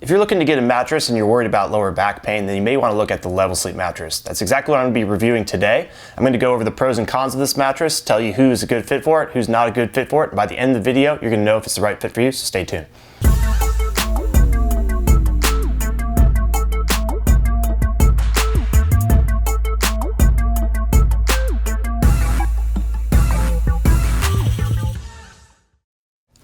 If you're looking to get a mattress and you're worried about lower back pain, then you may want to look at the Level Sleep mattress. That's exactly what I'm going to be reviewing today. I'm going to go over the pros and cons of this mattress, tell you who's a good fit for it, who's not a good fit for it, and by the end of the video, you're going to know if it's the right fit for you, so stay tuned.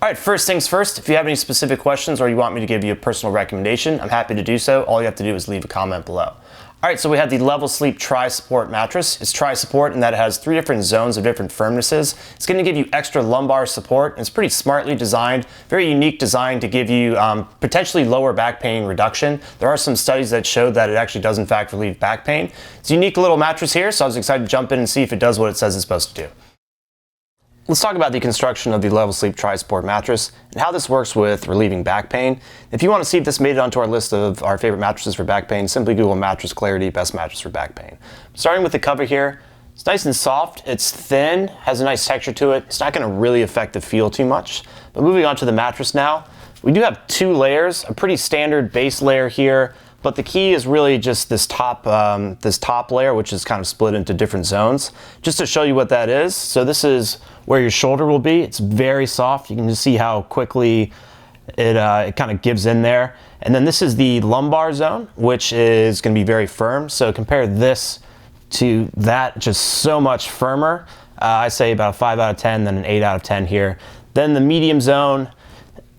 All right, first things first, if you have any specific questions or you want me to give you a personal recommendation, I'm happy to do so. All you have to do is leave a comment below. All right, so we have the Level Sleep TriSupport mattress. It's TriSupport in that it has 3 different zones of different firmnesses. It's gonna give you extra lumbar support, and it's pretty smartly designed, very unique design to give you potentially lower back pain reduction. There are some studies that show that it actually does in fact relieve back pain. It's a unique little mattress here, so I was excited to jump in and see if it does what it says it's supposed to do. Let's talk about the construction of the Level Sleep TriSupport mattress and how this works with relieving back pain. If you want to see if this made it onto our list of our favorite mattresses for back pain, simply Google mattress clarity, best mattress for back pain. Starting with the cover here, it's nice and soft, it's thin, has a nice texture to it. It's not going to really affect the feel too much. But moving on to the mattress now, we do have 2 layers, a pretty standard base layer here, but the key is really just this top layer, which is kind of split into different zones. Just to show you what that is, so this is where your shoulder will be. It's very soft. You can just see how quickly it kind of gives in there. And then this is the lumbar zone, which is going to be very firm. So compare this to that, just so much firmer. I say about a 5 out of 10, then an 8 out of 10 here. Then the medium zone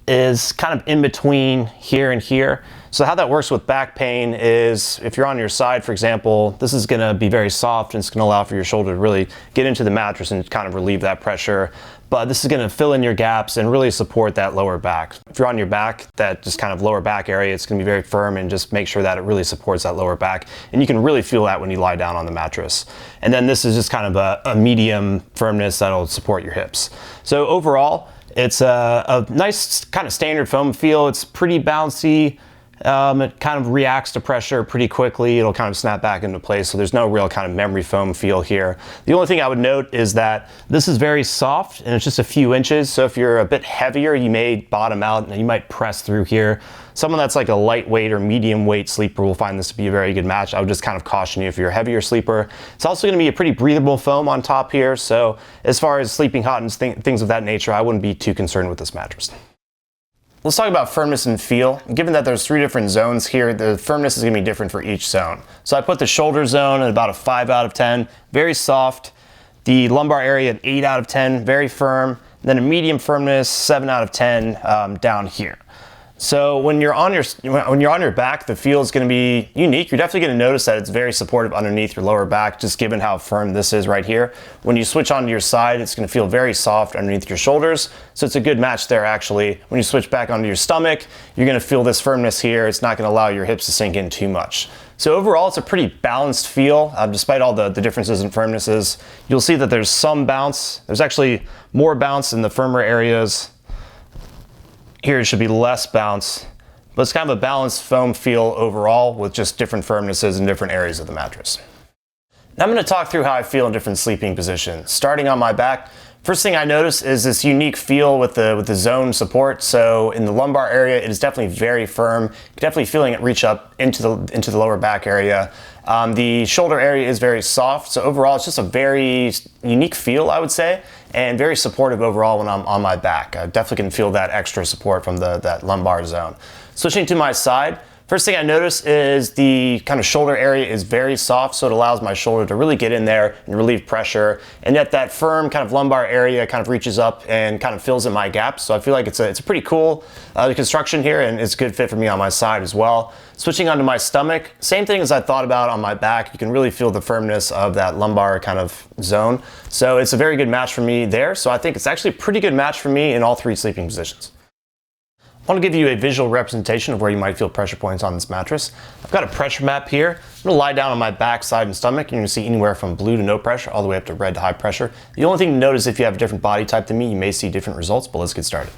is kind of in between here and here. So how that works with back pain is if you're on your side, for example, this is gonna be very soft and it's gonna allow for your shoulder to really get into the mattress and kind of relieve that pressure. But this is gonna fill in your gaps and really support that lower back. If you're on your back, that just kind of lower back area, it's gonna be very firm and just make sure that it really supports that lower back. And you can really feel that when you lie down on the mattress. And then this is just kind of a medium firmness that'll support your hips. So overall, it's a nice kind of standard foam feel. It's pretty bouncy. It kind of reacts to pressure pretty quickly. It'll kind of snap back into place, so there's no real kind of memory foam feel here. The only thing I would note is that this is very soft and it's just a few inches, so if you're a bit heavier, you may bottom out and you might press through here. Someone that's like a lightweight or medium weight sleeper will find this to be a very good match. I would just kind of caution you if you're a heavier sleeper. It's also going to be a pretty breathable foam on top here, so as far as sleeping hot and things of that nature, I wouldn't be too concerned with this mattress. Let's talk about firmness and feel. Given that there's 3 different zones here, the firmness is going to be different for each zone. So I put the shoulder zone at about a 5 out of 10, very soft. The lumbar area at 8 out of 10, very firm. And then a medium firmness, 7 out of 10 down here. So when you're on your back, the feel is going to be unique. You're definitely going to notice that it's very supportive underneath your lower back, just given how firm this is right here. When you switch onto your side, it's going to feel very soft underneath your shoulders. So it's a good match there actually. When you switch back onto your stomach, you're going to feel this firmness here. It's not going to allow your hips to sink in too much. So overall, it's a pretty balanced feel, despite all the differences in firmnesses. You'll see that there's some bounce. There's actually more bounce in the firmer areas. Here it should be less bounce, but it's kind of a balanced foam feel overall with just different firmnesses in different areas of the mattress. Now I'm going to talk through how I feel in different sleeping positions. Starting on my back, first thing I notice is this unique feel with the zone support. So in the lumbar area, it is definitely very firm. Definitely feeling it reach up into the lower back area. The shoulder area is very soft. So overall, it's just a very unique feel, I would say, and very supportive overall when I'm on my back. I definitely can feel that extra support from that lumbar zone. Switching to my side, first thing I notice is the kind of shoulder area is very soft, so it allows my shoulder to really get in there and relieve pressure. And yet that firm kind of lumbar area kind of reaches up and kind of fills in my gaps. So I feel like it's a pretty cool construction here, and it's a good fit for me on my side as well. Switching onto my stomach, same thing as I thought about on my back. You can really feel the firmness of that lumbar kind of zone. So it's a very good match for me there. So I think it's actually a pretty good match for me in all 3 sleeping positions. I want to give you a visual representation of where you might feel pressure points on this mattress. I've got a pressure map here. I'm going to lie down on my back, side, and stomach. You're going to see anywhere from blue to no pressure, all the way up to red to high pressure. The only thing to note is if you have a different body type than me, you may see different results, but let's get started.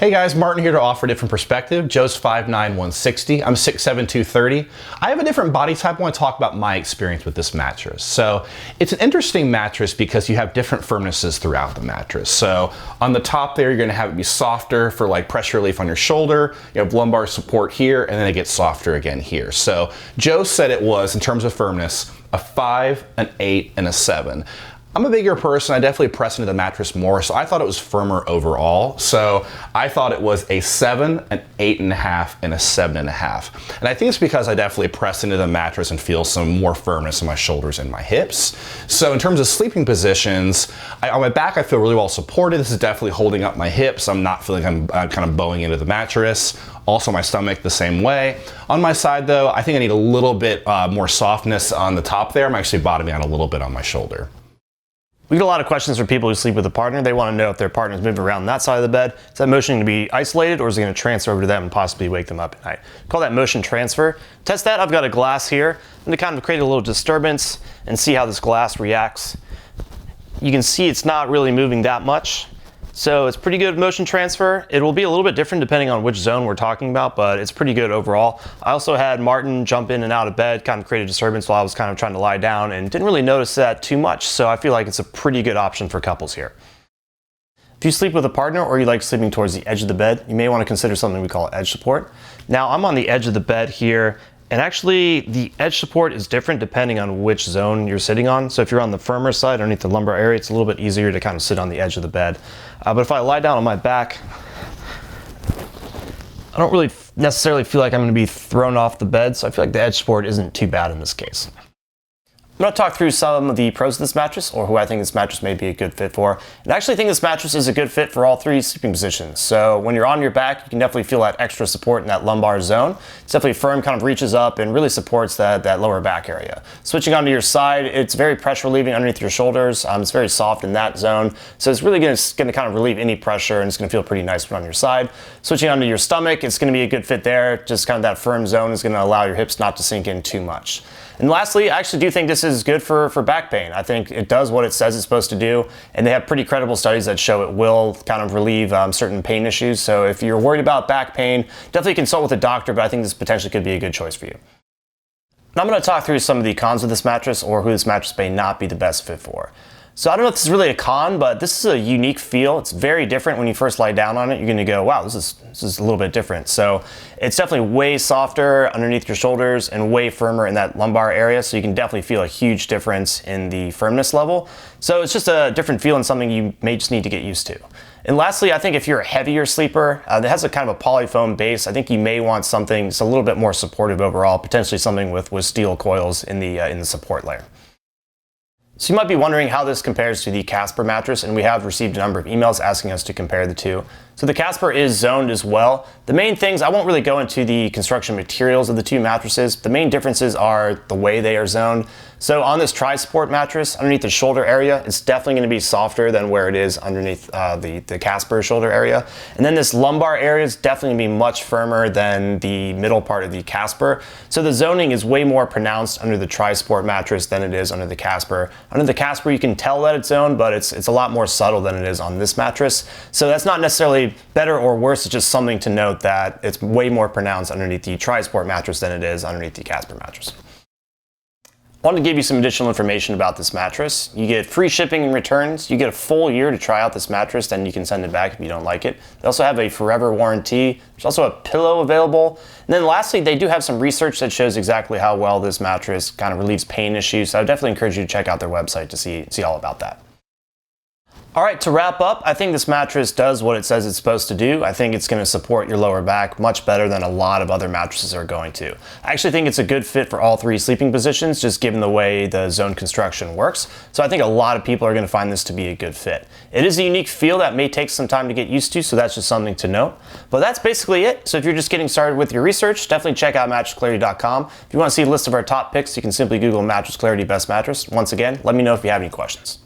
Hey guys, Martin here to offer a different perspective. Joe's 5'9", 160. I'm 6'7", 230. I have a different body type. I want to talk about my experience with this mattress. So it's an interesting mattress because you have different firmnesses throughout the mattress. So on the top there, you're going to have it be softer for like pressure relief on your shoulder. You have lumbar support here, and then it gets softer again here. So Joe said it was, in terms of firmness, a 5, an 8, and a 7. I'm a bigger person. I definitely press into the mattress more, so I thought it was firmer overall. So I thought it was a 7, an 8.5, and a 7.5. And I think it's because I definitely press into the mattress and feel some more firmness in my shoulders and my hips. So in terms of sleeping positions, on my back I feel really well supported. This is definitely holding up my hips. I'm not feeling I'm kind of bowing into the mattress. Also my stomach the same way. On my side though, I think I need a little bit more softness on the top there. I'm actually bottoming out a little bit on my shoulder. We get a lot of questions from people who sleep with a partner. They want to know if their partner's moving around that side of the bed. Is that motion going to be isolated, or is it going to transfer over to them and possibly wake them up at night? Call that motion transfer. Test that. I've got a glass here. I'm going to kind of create a little disturbance and see how this glass reacts. You can see it's not really moving that much. So it's pretty good motion transfer. It will be a little bit different depending on which zone we're talking about, but it's pretty good overall. I also had Martin jump in and out of bed, kind of create a disturbance while I was kind of trying to lie down, and didn't really notice that too much. So I feel like it's a pretty good option for couples here. If you sleep with a partner or you like sleeping towards the edge of the bed, you may want to consider something we call edge support. Now I'm on the edge of the bed here, and actually the edge support is different depending on which zone you're sitting on. So if you're on the firmer side underneath the lumbar area, it's a little bit easier to kind of sit on the edge of the bed. But if I lie down on my back, I don't really necessarily feel like I'm going to be thrown off the bed. So I feel like the edge support isn't too bad in this case. I'm going to talk through some of the pros of this mattress, or who I think this mattress may be a good fit for. And I actually think this mattress is a good fit for all 3 sleeping positions. So when you're on your back, you can definitely feel that extra support in that lumbar zone. It's definitely firm, kind of reaches up and really supports that lower back area. Switching onto your side, it's very pressure relieving underneath your shoulders. It's very soft in that zone. So it's really going to kind of relieve any pressure, and it's going to feel pretty nice when on your side. Switching onto your stomach, it's going to be a good fit there. Just kind of that firm zone is going to allow your hips not to sink in too much. And lastly, I actually do think this is good for back pain. I think it does what it says it's supposed to do, and they have pretty credible studies that show it will kind of relieve certain pain issues. So if you're worried about back pain, definitely consult with a doctor, but I think this potentially could be a good choice for you. Now I'm going to talk through some of the cons of this mattress, or who this mattress may not be the best fit for. So I don't know if this is really a con, but this is a unique feel. It's very different when you first lie down on it. You're going to go, wow, this is a little bit different. So it's definitely way softer underneath your shoulders and way firmer in that lumbar area. So you can definitely feel a huge difference in the firmness level. So it's just a different feel and something you may just need to get used to. And lastly, I think if you're a heavier sleeper that has a kind of a polyfoam base, I think you may want something that's a little bit more supportive overall, potentially something with steel coils in the support layer. So you might be wondering how this compares to the Casper mattress, and we have received a number of emails asking us to compare the two. So the Casper is zoned as well. The main things, I won't really go into the construction materials of the 2 mattresses. The main differences are the way they are zoned. So on this TriSupport mattress, underneath the shoulder area, it's definitely going to be softer than where it is underneath the Casper shoulder area. And then this lumbar area is definitely going to be much firmer than the middle part of the Casper. So the zoning is way more pronounced under the TriSupport mattress than it is under the Casper. Under the Casper, you can tell that it's zoned, but it's a lot more subtle than it is on this mattress. So that's not necessarily better or worse. It's just something to note that it's way more pronounced underneath the TriSupport mattress than it is underneath the Casper mattress. I wanted to give you some additional information about this mattress. You get free shipping and returns. You get a full year to try out this mattress, then you can send it back if you don't like it. They also have a forever warranty. There's also a pillow available. And then lastly, they do have some research that shows exactly how well this mattress kind of relieves pain issues. So I would definitely encourage you to check out their website to see all about that. All right, to wrap up, I think this mattress does what it says it's supposed to do. I think it's going to support your lower back much better than a lot of other mattresses are going to. I actually think it's a good fit for all 3 sleeping positions, just given the way the zone construction works. So I think a lot of people are going to find this to be a good fit. It is a unique feel that may take some time to get used to, so that's just something to note. But that's basically it. So if you're just getting started with your research, definitely check out mattressclarity.com. If you want to see a list of our top picks, you can simply Google Mattress Clarity Best Mattress. Once again, let me know if you have any questions.